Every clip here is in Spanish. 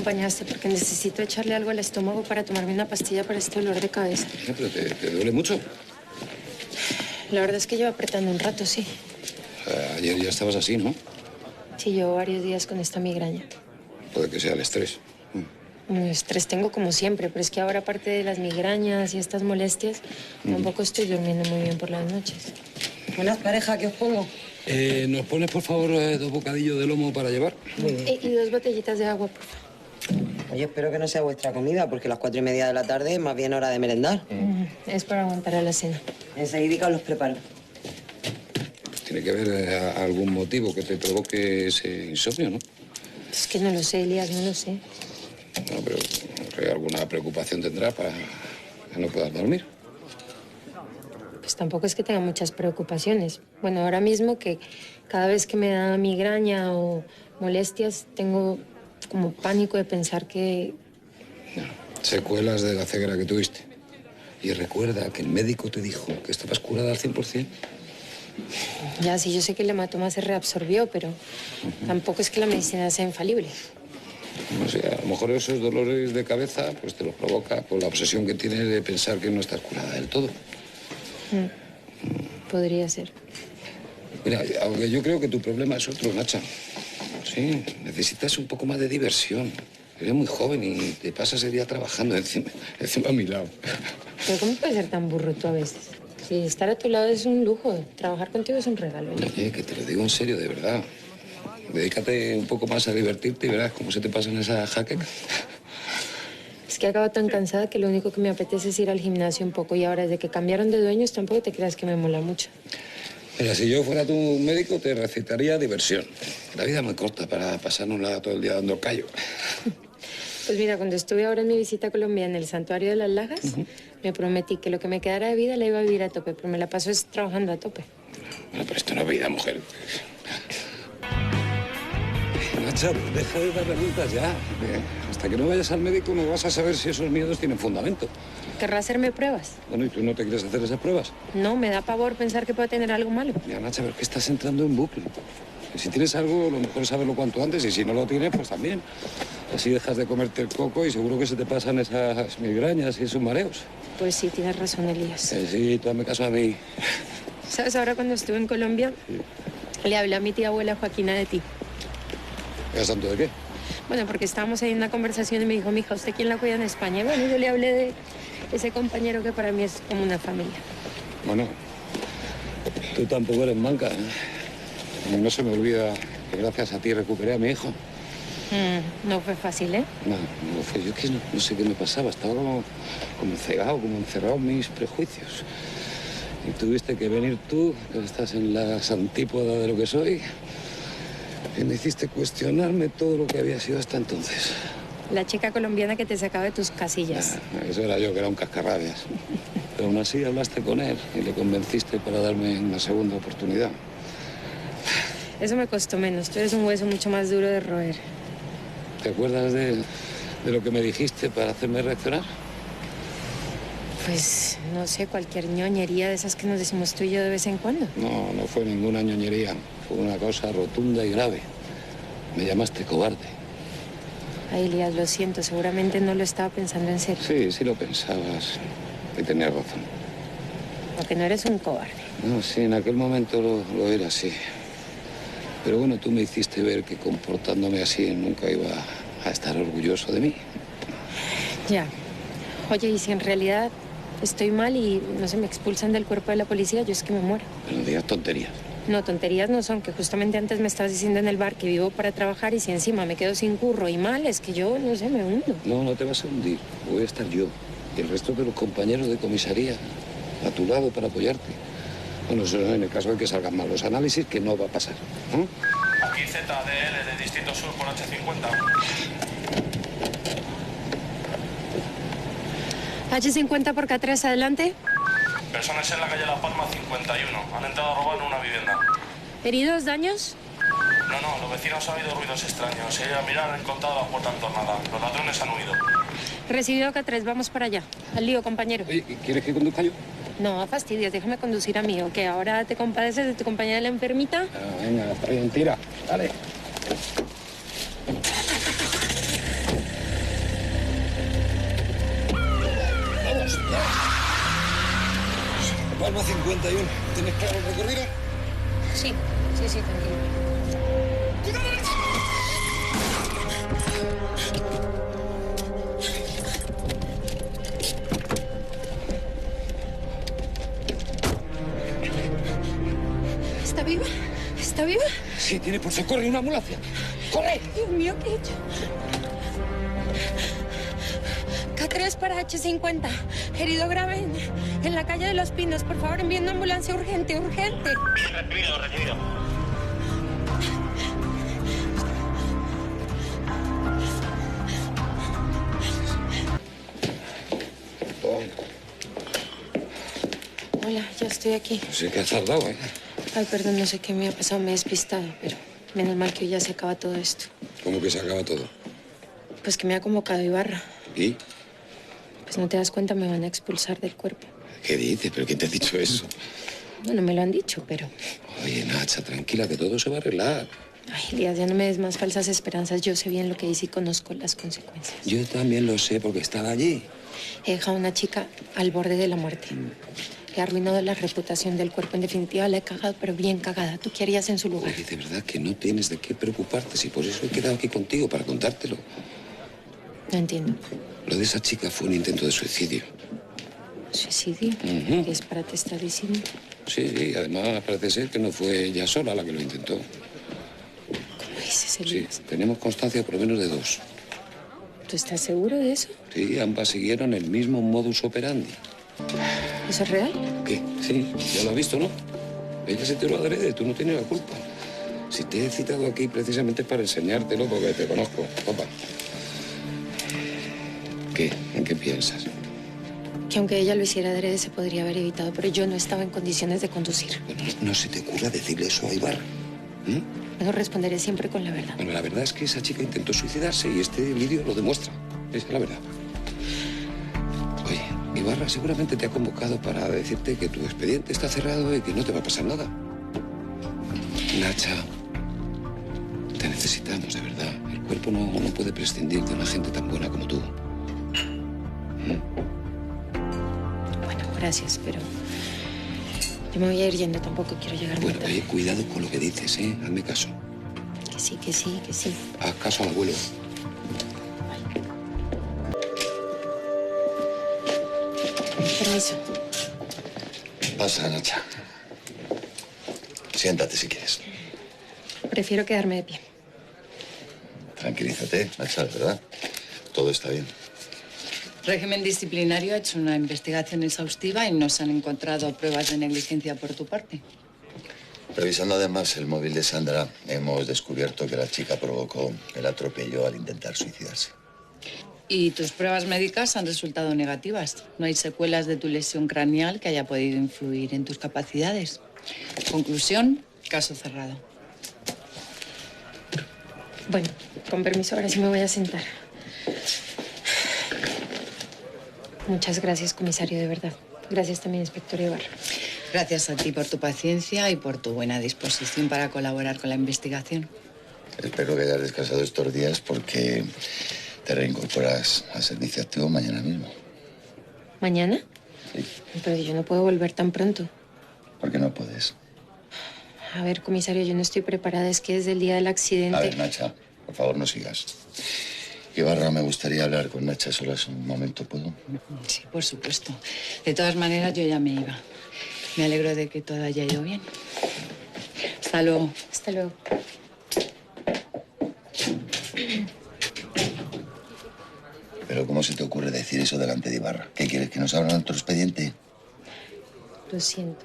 acompañaste porque necesito echarle algo al estómago para tomarme una pastilla para este dolor de cabeza. Pero ¿te duele mucho? La verdad es que llevo apretando un rato, sí. Ayer ya estabas así, ¿no? Sí, llevo varios días con esta migraña. Puede que sea el estrés. Estrés tengo como siempre, pero es que ahora, aparte de las migrañas y estas molestias, tampoco estoy durmiendo muy bien por las noches. Buenas, pareja, ¿qué os pongo? ¿Nos pones, por favor, 2 bocadillos de lomo para llevar? Muy bien. Y 2 botellitas de agua, por favor. Oye, espero que no sea vuestra comida, porque las 4:30 de la tarde es más bien hora de merendar. Es para aguantar a la cena. Enseguida os los preparo. Pues tiene que haber algún motivo que te provoque ese insomnio, ¿no? Es que no lo sé, Elías, no lo sé. No, pero alguna preocupación tendrá para que no puedas dormir. Pues tampoco es que tenga muchas preocupaciones. Bueno, ahora mismo que cada vez que me da migraña o molestias, tengo como pánico de pensar que... No, secuelas de la ceguera que tuviste. Y recuerda que el médico te dijo que estabas curada al 100%. Ya, sí, yo sé que el hematoma se reabsorbió, pero tampoco es que la medicina sea infalible. No sé, a lo mejor esos dolores de cabeza pues te los provoca por la obsesión que tienes de pensar que no estás curada del todo. Podría ser. Mira, aunque yo creo que tu problema es otro, Nacha. Sí, necesitas un poco más de diversión. Eres muy joven y te pasas el día trabajando encima a mi lado. Pero ¿cómo puedes ser tan burro tú a veces? Si estar a tu lado es un lujo, trabajar contigo es un regalo. Oye, que te lo digo en serio, de verdad. Dedícate un poco más a divertirte y verás cómo se te pasan esas jaquecas. Es que acabo tan cansada que lo único que me apetece es ir al gimnasio un poco. Y ahora, desde que cambiaron de dueños, tampoco te creas que me mola mucho. Mira, si yo fuera tu médico, te recetaría diversión. La vida es muy corta para pasárnosla todo el día dando callo. Pues mira, cuando estuve ahora en mi visita a Colombia en el Santuario de las Lajas, me prometí que lo que me quedara de vida la iba a vivir a tope, pero me la paso es trabajando a tope. Bueno, pero esto no es vida, mujer. Nacha, deja de dar vueltas ya. Hasta que no vayas al médico no vas a saber si esos miedos tienen fundamento. ¿Querrá hacerme pruebas? Bueno, ¿y tú no te quieres hacer esas pruebas? No, me da pavor pensar que puedo tener algo malo. Mira, Nacha, pero es que estás entrando en bucle. Si tienes algo, lo mejor es saberlo cuanto antes, y si no lo tienes, pues también. Así dejas de comerte el coco y seguro que se te pasan esas migrañas y esos mareos. Pues sí, tienes razón, Elías. Sí, tú hazme caso a mí. ¿Sabes? Ahora cuando estuve en Colombia, le hablé a mi tía abuela Joaquina de ti. ¿Es tanto de qué? Bueno, porque estábamos ahí en una conversación y me dijo, mija, ¿usted quién la cuida en España? Y bueno, yo le hablé de ese compañero que para mí es como una familia. Bueno, tú tampoco eres manca, ¿eh? No se me olvida que gracias a ti recuperé a mi hijo. No fue fácil, ¿eh? No fue. Yo es que no sé qué me pasaba. Estaba como cegado, como encerrado en mis prejuicios. Y tuviste que venir tú, que estás en las antípodas de lo que soy, y me hiciste cuestionarme todo lo que había sido hasta entonces. La chica colombiana que te sacaba de tus casillas. Eso era yo, que era un cascarrabias. Pero aún así hablaste con él y le convenciste para darme una segunda oportunidad. Eso me costó menos. Tú eres un hueso mucho más duro de roer. ¿Te acuerdas de lo que me dijiste para hacerme reaccionar? Pues, no sé, cualquier ñoñería de esas que nos decimos tú y yo de vez en cuando. No fue ninguna ñoñería. Fue una cosa rotunda y grave. Me llamaste cobarde. Ay, Elías, lo siento. Seguramente no lo estaba pensando en serio. Sí lo pensabas. Y tenías razón. Porque no eres un cobarde. No, sí, en aquel momento lo era, sí. Pero bueno, tú me hiciste ver que comportándome así nunca iba a estar orgulloso de mí. Ya. Oye, y si en realidad estoy mal y, no sé, me expulsan del cuerpo de la policía, yo es que me muero. Pero no digas tonterías. No, tonterías no son, que justamente antes me estabas diciendo en el bar que vivo para trabajar y si encima me quedo sin curro y mal, es que yo, no sé, me hundo. No te vas a hundir. Voy a estar yo y el resto de los compañeros de comisaría a tu lado para apoyarte. Bueno, eso en el caso de que salgan mal los análisis, que no va a pasar. Aquí ZDL de Distrito Sur por H50. H50 por K3, adelante. Personas en la calle La Palma 51. Han entrado a robar una vivienda. ¿Heridos, daños? No, los vecinos han oído ruidos extraños. Ella a mirar han encontrado la puerta entornada. Los ladrones han huido. Recibido K3, vamos para allá. Al lío, compañero. Oye, ¿quieres que conduzca yo? No, fastidias, déjame conducir a mí, ¿o qué? ¿Ahora te compadeces de tu compañera la enfermita? Venga, está bien, tira. Dale. Palma 51. ¿Tienes claro el recorrido? Sí, tranquilo. ¿Está viva? ¿Está viva? Sí, tiene pulso. Corre, una ambulancia. ¡Corre! Dios mío, ¿qué he hecho? K3 para H50. Herido grave en la calle de Los Pinos. Por favor, envíen una ambulancia urgente, urgente. Recibido. Hola, ya estoy aquí. Sí que has tardado, ¿eh? Ay, perdón, no sé qué me ha pasado, me he despistado, pero menos mal que hoy ya se acaba todo esto. ¿Cómo que se acaba todo? Pues que me ha convocado Ibarra. ¿Y? Pues no te das cuenta, me van a expulsar del cuerpo. ¿Qué dices? ¿Pero quién te ha dicho eso? Bueno, me lo han dicho, pero... Oye, Nacha, tranquila, que todo se va a arreglar. Ay, Elías, ya no me des más falsas esperanzas. Yo sé bien lo que hice y conozco las consecuencias. Yo también lo sé porque estaba allí. He dejado a una chica al borde de la muerte. He arruinado la reputación del cuerpo. En definitiva, la he cagado, pero bien cagada. ¿Tú qué harías en su lugar? Oye, de verdad que no tienes de qué preocuparte. Si por eso he quedado aquí contigo, para contártelo. No entiendo. Lo de esa chica fue un intento de suicidio. ¿Suicidio? Ujú. ¿Qué es para te está diciendo? Sí, además parece ser que no fue ella sola la que lo intentó. ¿Cómo dices, Sí, Elías? tenemos constancia por lo menos de dos. ¿Tú estás seguro de eso? Sí, ambas siguieron el mismo modus operandi. ¿Eso es real? ¿Qué? Sí, ya lo has visto, ¿no? Ella se te lo adrede, tú no tienes la culpa. Si te he citado aquí precisamente es para enseñártelo porque te conozco, papá. ¿Qué? ¿En qué piensas? Que aunque ella lo hiciera adrede, se podría haber evitado, pero yo no estaba en condiciones de conducir. Bueno, no se te ocurra decirle eso a Ibarra. Pero responderé siempre con la verdad. Bueno, la verdad es que esa chica intentó suicidarse y este vídeo lo demuestra. Esa es la verdad. Oye, Ibarra seguramente te ha convocado para decirte que tu expediente está cerrado y que no te va a pasar nada. Nacha, te necesitamos, de verdad. El cuerpo no puede prescindir de una gente tan buena como tú. Bueno, gracias, pero yo me voy a ir yendo. Tampoco quiero llegar muy Bueno, tarde. cuidado con lo que dices, ¿eh? Hazme caso. Que sí, que sí, que sí. Haz caso al abuelo. Permiso. Pasa, Nacha. Siéntate si quieres. Prefiero quedarme de pie. Tranquilízate, Nacha, ¿verdad? Todo está bien. Régimen disciplinario ha hecho una investigación exhaustiva y no se han encontrado pruebas de negligencia por tu parte. Revisando además el móvil de Sandra, hemos descubierto que la chica provocó el atropello al intentar suicidarse. Y tus pruebas médicas han resultado negativas. No hay secuelas de tu lesión craneal que haya podido influir en tus capacidades. Conclusión, caso cerrado. Bueno, con permiso, ahora sí me voy a sentar. Muchas gracias, comisario, de verdad. Gracias también, inspector Ibarra. Gracias a ti por tu paciencia y por tu buena disposición para colaborar con la investigación. Espero que hayas descansado estos días porque te reincorporas al servicio activo mañana mismo. ¿Mañana? Sí. Pero yo no puedo volver tan pronto. ¿Por qué no puedes? A ver, comisario, yo no estoy preparada. Es que desde el día del accidente... A ver, Nacha, por favor, no sigas. Ibarra, me gustaría hablar con Nacha solas un momento, ¿puedo? Sí, por supuesto. De todas maneras, yo ya me iba. Me alegro de que todo haya ido bien. Hasta luego. Hasta luego. Pero ¿cómo se te ocurre decir eso delante de Ibarra? ¿Qué quieres, que nos abran otro expediente? Lo siento.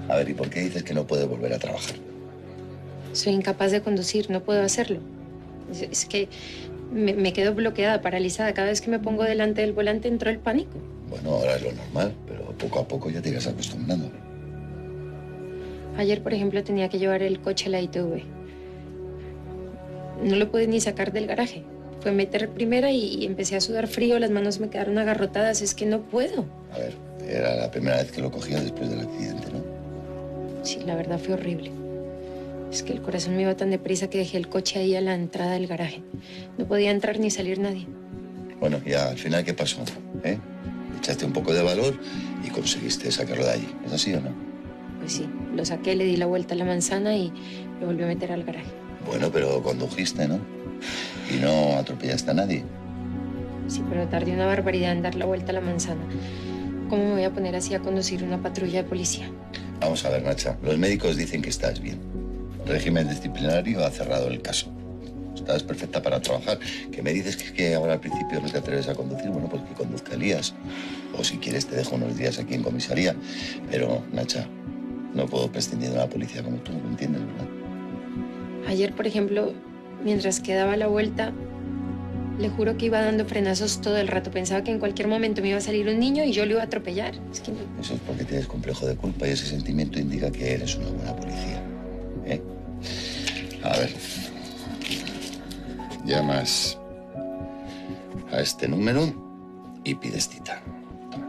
A ver, ¿y por qué dices que no puedes volver a trabajar? Soy incapaz de conducir, no puedo hacerlo. Es que me quedo bloqueada, paralizada. Cada vez que me pongo delante del volante entró el pánico. Bueno, ahora es lo normal, pero poco a poco ya te irás acostumbrando. Ayer, por ejemplo, tenía que llevar el coche a la ITV. No lo pude ni sacar del garaje. Fue meter primera y empecé a sudar frío, las manos me quedaron agarrotadas. Es que no puedo. A ver, era la primera vez que lo cogías después del accidente, ¿no? Sí, la verdad fue horrible. Es que el corazón me iba tan deprisa que dejé el coche ahí a la entrada del garaje. No podía entrar ni salir nadie. Bueno, y al final, ¿qué pasó? Echaste un poco de valor y conseguiste sacarlo de allí. ¿Es así o no? Pues sí, lo saqué, le di la vuelta a la manzana y lo volví a meter al garaje. Bueno, pero condujiste, ¿no? Y no atropellaste a nadie. Sí, pero tardé una barbaridad en dar la vuelta a la manzana. ¿Cómo me voy a poner así a conducir una patrulla de policía? Vamos a ver, Nacha. Los médicos dicen que estás bien. El régimen disciplinario ha cerrado el caso. Estás perfecta para trabajar. Que me dices que ahora al principio no te atreves a conducir. Bueno, pues que conduzca Elías. O si quieres te dejo unos días aquí en comisaría. Pero, Nacha, no puedo prescindir de la policía como tú, ¿me entiendes, verdad? Ayer, por ejemplo, mientras que daba la vuelta, le juro que iba dando frenazos todo el rato. Pensaba que en cualquier momento me iba a salir un niño y yo lo iba a atropellar. Es que no. Eso es porque tienes complejo de culpa y ese sentimiento indica que eres una buena policía. ¿Eh? A ver. Llamas a este número y pides cita. Toma.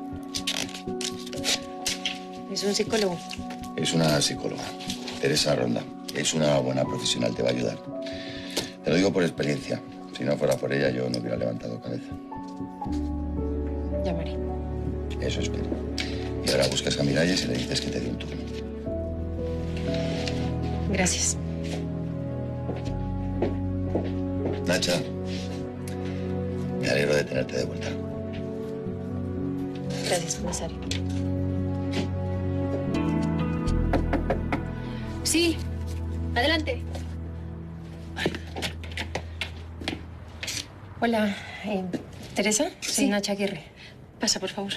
Es un psicólogo. Es una psicóloga, Teresa Ronda. Es una buena profesional, te va a ayudar. Te lo digo por experiencia. Si no fuera por ella, yo no hubiera levantado cabeza. Llamaré. Eso espero. Y ahora buscas a Miralles y le dices que te dé un turno. Gracias. Nacha, me alegro de tenerte de vuelta. Gracias, comisario. Sí, adelante. Hola, ¿Teresa? Soy Sí. Nacha Aguirre. Pasa, por favor.